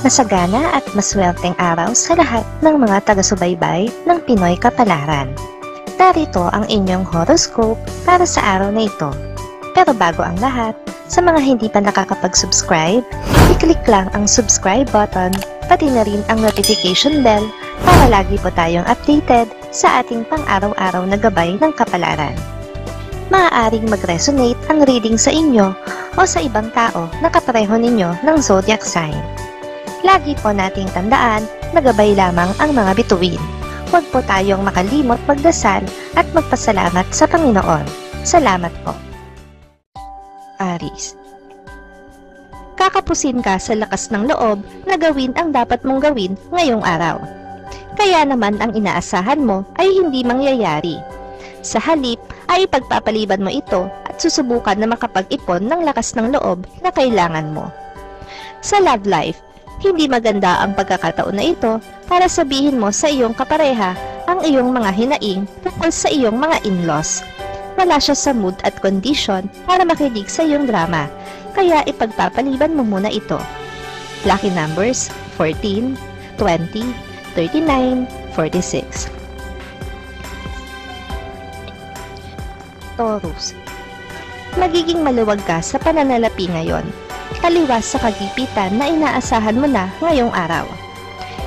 Masagana at maswerteng araw sa lahat ng mga taga-subaybay ng Pinoy Kapalaran. Narito ang inyong horoscope para sa araw na ito. Pero bago ang lahat, sa mga hindi pa nakakapag-subscribe, i-click lang ang subscribe button, pati na rin ang notification bell para lagi po tayong updated sa ating pang-araw-araw na gabay ng kapalaran. Maaaring mag-resonate ang reading sa inyo o sa ibang tao na kapareho ninyo ng zodiac sign. Lagi po nating tandaan na gabay lamang ang mga bituin. Huwag po tayong makalimot magdasal at magpasalamat sa Panginoon. Salamat po. Aries. Kakapusin ka sa lakas ng loob na gawin ang dapat mong gawin ngayong araw. Kaya naman ang inaasahan mo ay hindi mangyayari. Sa halip ay ipagpapaliban mo ito at susubukan na makapag-ipon ng lakas ng loob na kailangan mo. Sa love life, hindi maganda ang pagkakataon na ito para sabihin mo sa iyong kapareha ang iyong mga hinaing tungkol sa iyong mga in-laws. Wala siya sa mood at condition para makinig sa iyong drama, kaya ipagpapaliban mo muna ito. Lucky numbers 14, 20, 39, 46. Taurus. Magiging maluwag ka sa pananalapi ngayon. Taliwas sa kagipitan na inaasahan mo na ngayong araw.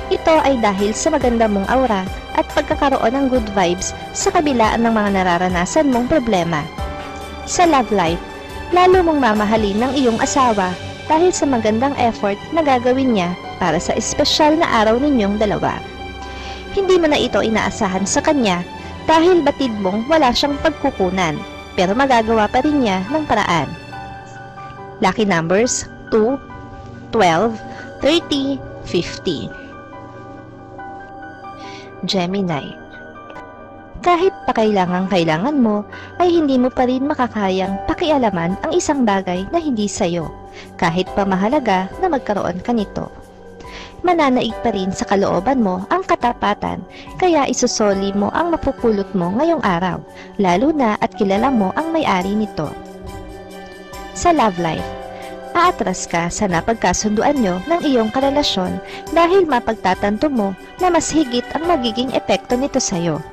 Ito ay dahil sa maganda mong aura at pagkakaroon ng good vibes sa kabila ng mga nararanasan mong problema. Sa love life, lalo mong mamahalin ng iyong asawa dahil sa magandang effort na gagawin niya para sa espesyal na araw ninyong dalawa. Hindi mo na ito inaasahan sa kanya dahil batid mong wala siyang pagkukunan, pero magagawa pa rin niya ng paraan. Lucky numbers 2, 12, 30, 50. Gemini. Kahit pa kailangan mo, ay hindi mo pa rin makakayang pakialaman ang isang bagay na hindi sayo, kahit pa mahalaga na magkaroon ka nito. Mananaig pa rin sa kalooban mo ang katapatan, kaya isusoli mo ang mapupulot mo ngayong araw, lalo na at kilala mo ang may-ari nito. Sa love life, aatras ka sa napagkasunduan nyo ng iyong karelasyon dahil mapagtatanto mo na mas higit ang magiging epekto nito sa'yo.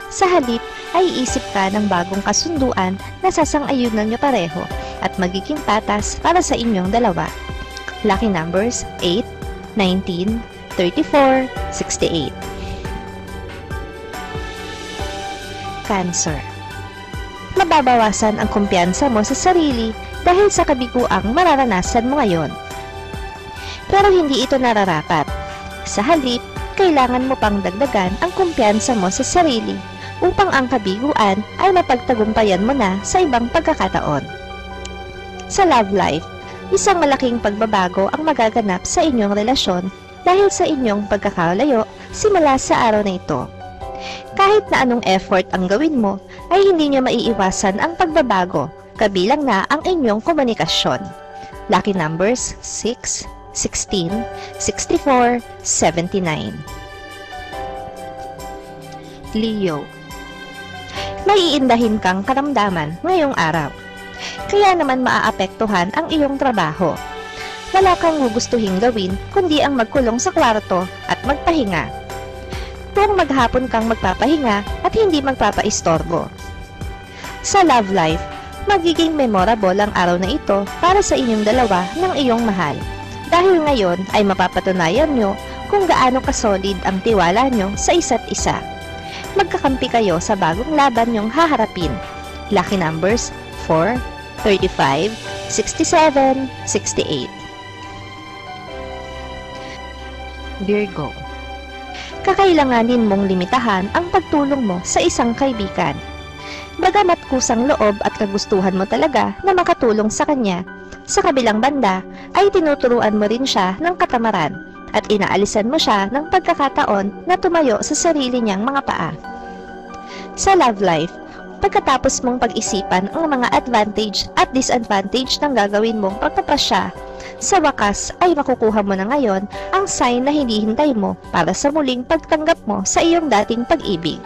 Sa halip, ay iisip ka ng bagong kasunduan na sasang-ayunan nyo pareho at magiging patas para sa inyong dalawa. Lucky numbers 8, 19, 34, 68. Cancer. Mababawasan ang kumpiyansa mo sa sarili dahil sa kabiguang mararanasan mo ngayon. Pero hindi ito nararapat. Sa halip, kailangan mo pang dagdagan ang kumpiyansa mo sa sarili upang ang kabiguan ay mapagtagumpayan mo na sa ibang pagkakataon. Sa love life, isang malaking pagbabago ang magaganap sa inyong relasyon dahil sa inyong pagkakalayo simula sa araw na ito. Kahit na anong effort ang gawin mo, ay hindi niyo maiiwasan ang pagbabago, kabilang na ang inyong komunikasyon. Lucky numbers 6, 16, 64, 79. Leo. May iindahin kang karamdaman ngayong araw. Kaya naman maaapektuhan ang iyong trabaho. Wala kang gugustuhin gawin kundi ang magkulong sa kwarto at magpahinga. Kung maghapon kang magpapahinga at hindi magpapaistorbo. Sa love life, magiging memorable ang araw na ito para sa inyong dalawa ng iyong mahal. Dahil ngayon ay mapapatunayan nyo kung gaano kasolid ang tiwala nyo sa isa't isa. Magkakampi kayo sa bagong laban nyong haharapin. Lucky numbers 4, 35, 67, 68. Virgo. Kakailanganin mong limitahan ang pagtulong mo sa isang kaibigan. Bagamat kusang loob at kagustuhan mo talaga na makatulong sa kanya, sa kabilang banda ay tinuturuan mo rin siya ng katamaran at inaalisan mo siya ng pagkakataon na tumayo sa sarili niyang mga paa. Sa love life, pagkatapos mong pag-isipan ang mga advantage at disadvantage ng gagawin mong pagpapasya, sa wakas ay makukuha mo na ngayon ang sign na hinihintay mo para sa muling pagtanggap mo sa iyong dating pag-ibig.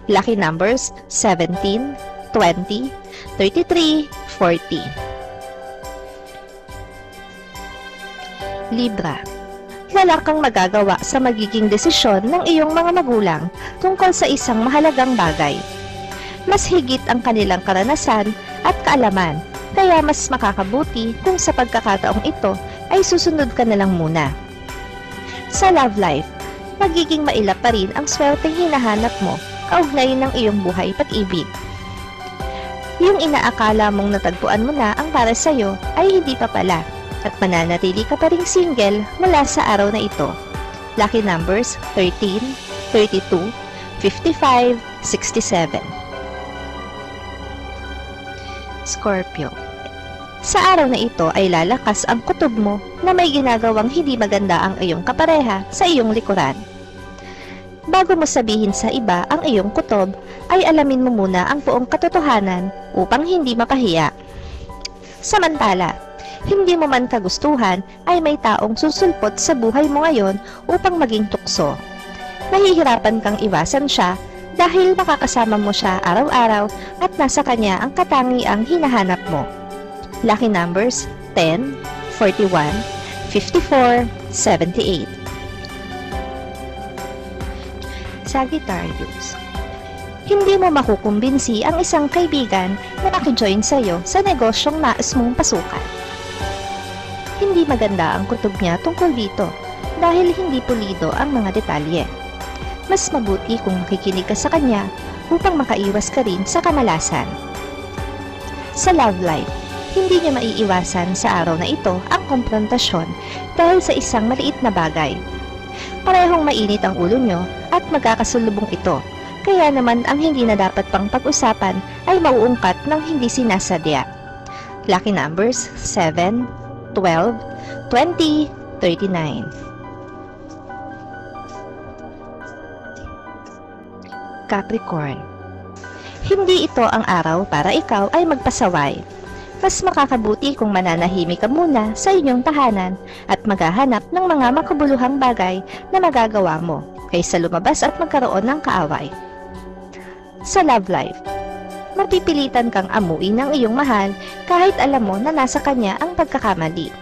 Lucky numbers 17, 20, 33, 40. Libra. wala kang magagawa sa magiging desisyon ng iyong mga magulang tungkol sa isang mahalagang bagay. Mas higit ang kanilang karanasan at kaalaman, kaya mas makakabuti kung sa pagkakataong ito ay susunod ka na lang muna. Sa love life, magiging mailap pa rin ang swerteng hinahanap mo kaugnay ng iyong buhay pag-ibig. Yung inaakala mong natagpuan mo na ang para sa'yo ay hindi pa pala at mananatili ka pa ring single mula sa araw na ito. Lucky numbers 13, 32, 55, 67. Scorpio. Sa araw na ito ay lalakas ang kutob mo na may ginagawang hindi maganda ang iyong kapareha sa iyong likuran. Bago mo sabihin sa iba ang iyong kutob, ay alamin mo muna ang buong katotohanan upang hindi mapahiya. Samantala, hindi mo man kagustuhan ay may taong susulpot sa buhay mo ngayon upang maging tukso. Nahihirapan kang iwasan siya dahil makakasama mo siya araw-araw at nasa kanya ang katangiang hinahanap mo. Lucky numbers 10, 41, 54, 78. Sagittarius. Hindi mo makukumbinsi ang isang kaibigan na makijoin sa'yo sa negosyong nais mong pasukan. Hindi maganda ang kutob niya tungkol dito dahil hindi pulido ang mga detalye. Mas mabuti kung makikinig ka sa kanya upang makaiwas ka rin sa kamalasan. Sa love life, hindi niya maiiwasan sa araw na ito ang konfrontasyon dahil sa isang maliit na bagay. Parehong mainit ang ulo nyo at magkakasulubong ito, kaya naman ang hindi na dapat pang pag-usapan ay mauungkat ng hindi sinasadya. Lucky numbers 7, 12, 20, 39. Capricorn. Hindi ito ang araw para ikaw ay magpasaway. Mas makakabuti kung mananahimik ka muna sa inyong tahanan at maghahanap ng mga makabuluhang bagay na magagawa mo kaysa lumabas at magkaroon ng kaaway. Sa love life, mapipilitan kang amuin ng iyong mahal kahit alam mo na nasa kanya ang pagkakamali.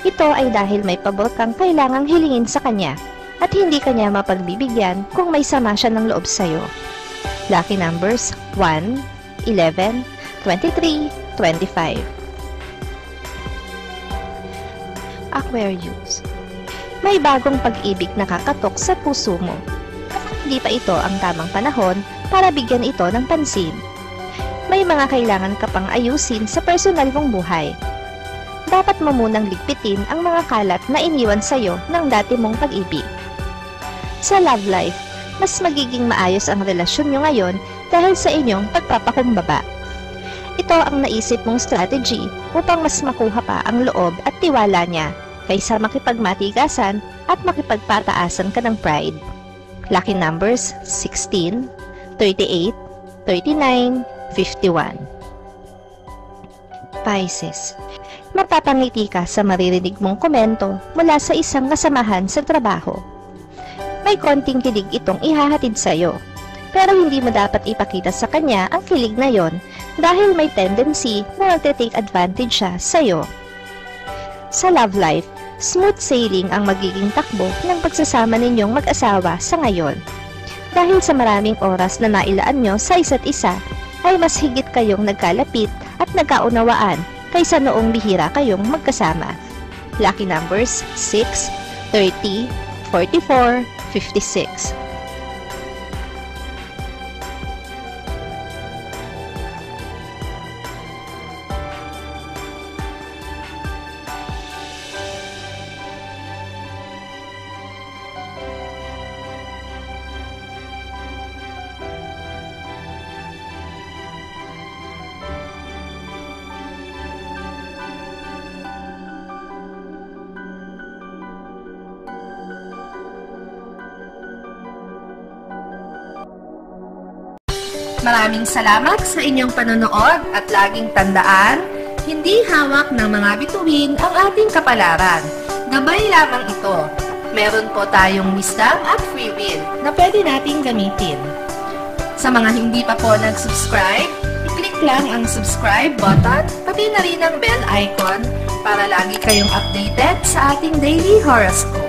Ito ay dahil may pabor kang kailangang hilingin sa kanya at hindi kanya mapagbibigyan kung may sama siya ng loob sa'yo. Lucky numbers 1, 11, 23, 25. Aquarius. May bagong pag-ibig na kakatok sa puso mo. Hindi pa ito ang tamang panahon para bigyan ito ng pansin. May mga kailangan ka pang ayusin sa personal mong buhay. Dapat mo munang ligpitin ang mga kalat na iniwan sa'yo ng dati mong pag-ibig. Sa love life, mas magiging maayos ang relasyon nyo ngayon dahil sa inyong pagpapakumbaba. Ito ang naisip mong strategy upang mas makuha pa ang loob at tiwala niya kaysa makipagmatigasan at makipagpataasan ka ng pride. Lucky numbers 16, 38, 39, 51. Pisces. Mapapangiti ka sa maririnig mong komento mula sa isang kasamahan sa trabaho. May konting kilig itong ihahatid sa'yo, pero hindi mo dapat ipakita sa kanya ang kilig na yon dahil may tendency na nagte-take advantage siya sa'yo. Sa love life, smooth sailing ang magiging takbo ng pagsasama ninyong mag-asawa sa ngayon. Dahil sa maraming oras na nailaan nyo sa isa't isa, ay mas higit kayong nagkalapit at nagkaunawaan kaysa noong bihira kayong magkasama. Lucky numbers 6, 30, 44, 56. Maraming salamat sa inyong panonood at laging tandaan, hindi hawak ng mga bituin ang ating kapalaran. Gabay lamang ito. Meron po tayong wisdom at free will na pwede nating gamitin. Sa mga hindi pa po nag-subscribe, i-click lang ang subscribe button, pati na rin ang bell icon para lagi kayong updated sa ating daily horoscope.